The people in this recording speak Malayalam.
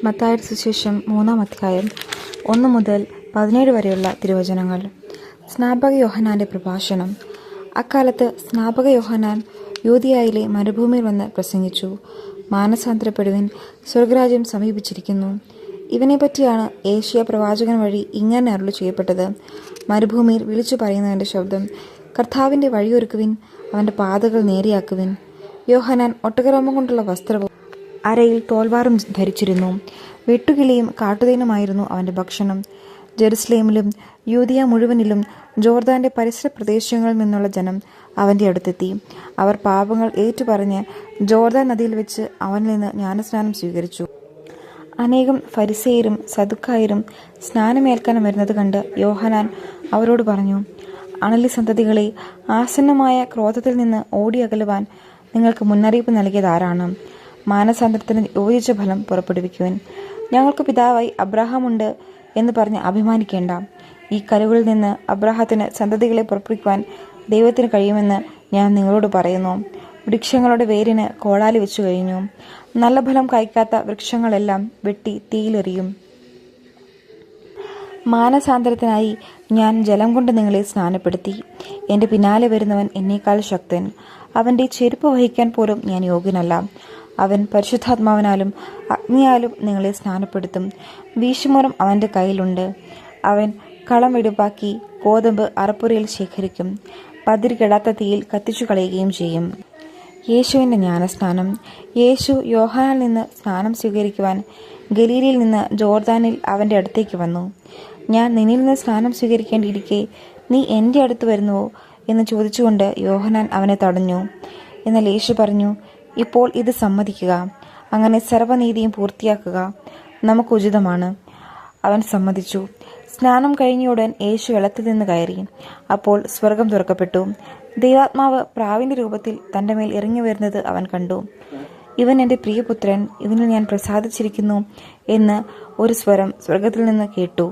മത്തായിയുടെ സുവിശേഷം 3-ാം അധ്യായം 1 മുതൽ 17 വരെയുള്ള തിരുവചനങ്ങൾ. സ്നാപക യോഹന്നാന്റെ പ്രഭാഷണം. അക്കാലത്ത് സ്നാപക യോഹന്നാൻ യൂദയായിലെ മരുഭൂമിയിൽ വന്ന് പ്രസംഗിച്ചു. മാനസാന്തരപ്പെടുവിൻ, സ്വർഗരാജ്യം സമീപിച്ചിരിക്കുന്നു. ഇവനെപ്പറ്റിയാണ് ഏഷ്യ പ്രവാചകൻ വഴി ഇങ്ങനെ അരുളി ചെയ്യപ്പെട്ടത്. മരുഭൂമിയിൽ വിളിച്ചു പറയുന്നവന്റെ ശബ്ദം, കർത്താവിന്റെ വഴിയൊരുക്കുവിൻ, അവന്റെ പാതകൾ നേരെയാക്കുവിൻ. യോഹന്നാൻ ഒട്ടകരോമം കൊണ്ടുള്ള വസ്ത്രവും അരയിൽ തോൽവാറും ധരിച്ചിരുന്നു. വെട്ടുകിളിയും കാട്ടുതേനുമായിരുന്നു അവന്റെ ഭക്ഷണം. ജെറുസലേമിലും യൂദയ മുഴുവനിലും ജോർദാന്റെ പരിസര പ്രദേശങ്ങളിൽ നിന്നുള്ള ജനം അവന്റെ അടുത്തെത്തി. അവർ പാപങ്ങൾ ഏറ്റുപറഞ്ഞ് ജോർദാൻ നദിയിൽ വെച്ച് അവനിൽ നിന്ന് ജ്ഞാനസ്നാനം സ്വീകരിച്ചു. അനേകം ഫരിസേയരും സദുക്കായരും സ്നാനമേൽക്കാൻ വരുന്നത് കണ്ട് യോഹന്നാൻ അവരോട് പറഞ്ഞു, അണലി സന്തതികളെ, ആസന്നമായ ക്രോധത്തിൽ നിന്ന് ഓടിയകലുവാൻ നിങ്ങൾക്ക് മുന്നറിയിപ്പ് നൽകിയത് ആരാണ്? മാനസാന്തരത്തിന് യോജിച്ച ഫലം പുറപ്പെടുവിക്കുവാൻ. ഞങ്ങൾക്ക് പിതാവായി അബ്രാഹാമുണ്ട് എന്ന് പറഞ്ഞ് അഭിമാനിക്കേണ്ട. ഈ കല്ലുകളിൽ നിന്ന് അബ്രാഹത്തിന് സന്തതികളെ പുറപ്പെടുവിക്കുവാൻ ദൈവത്തിന് കഴിയുമെന്ന് ഞാൻ നിങ്ങളോട് പറയുന്നു. വൃക്ഷങ്ങളുടെ വേരിന് കോടാലി വെച്ചു കഴിഞ്ഞു. നല്ല ഫലം കായ്ക്കാത്ത വൃക്ഷങ്ങളെല്ലാം വെട്ടി തീയിലെറിയും. മാനസാന്തരത്തിനായി ഞാൻ ജലം കൊണ്ട് നിങ്ങളെ സ്നാനപ്പെടുത്തി. എൻ്റെ പിന്നാലെ വരുന്നവൻ എന്നേക്കാൾ ശക്തൻ. അവൻ്റെ ചെരുപ്പ് വഹിക്കാൻ പോലും ഞാൻ യോഗ്യനല്ല. അവൻ പരിശുദ്ധാത്മാവിനാലും അഗ്നിയാലും നിങ്ങളെ സ്നാനപ്പെടുത്തും. വീശുമുറം അവൻ്റെ കയ്യിലുണ്ട്. അവൻ കളം വെടുപ്പാക്കി ഗോതമ്പ് അറപ്പുരയിൽ ശേഖരിക്കും. പതിരുകെടാത്ത തീയിൽ കത്തിച്ചു കളയുകയും ചെയ്യും. യേശുവിൻ്റെ ജ്ഞാനസ്നാനം. യേശു യോഹന്നാനിൽ നിന്ന് സ്നാനം സ്വീകരിക്കുവാൻ ഗലീലയിൽ നിന്ന് ജോർദാനിൽ അവൻ്റെ അടുത്തേക്ക് വന്നു. ഞാൻ നിന്നിൽ നിന്ന് സ്നാനം സ്വീകരിക്കേണ്ടിയിരിക്കെ നീ എൻ്റെ അടുത്ത് വരുന്നുവോ എന്ന് ചോദിച്ചുകൊണ്ട് യോഹന്നാൻ അവനെ തടഞ്ഞു. എന്നാൽ യേശു പറഞ്ഞു, ഇപ്പോൾ ഇത് സമ്മതിക്കുക, അങ്ങനെ സർവ്വനീതിയും പൂർത്തിയാക്കുക നമുക്ക് ഉചിതമാണ്. അവൻ സമ്മതിച്ചു. സ്നാനം കഴിഞ്ഞയുടൻ യേശു വെള്ളത്തിൽ നിന്ന് കയറി. അപ്പോൾ സ്വർഗം തുറക്കപ്പെട്ടു. ദൈവാത്മാവ് പ്രാവിന്റെ രൂപത്തിൽ തൻ്റെ മേൽ ഇറങ്ങി വരുന്നത് അവൻ കണ്ടു. ഇവൻ എൻ്റെ പ്രിയപുത്രൻ, ഇവനിൽ ഞാൻ പ്രസാദിച്ചിരിക്കുന്നു എന്ന് ഒരു സ്വരം സ്വർഗത്തിൽ നിന്ന് കേട്ടു.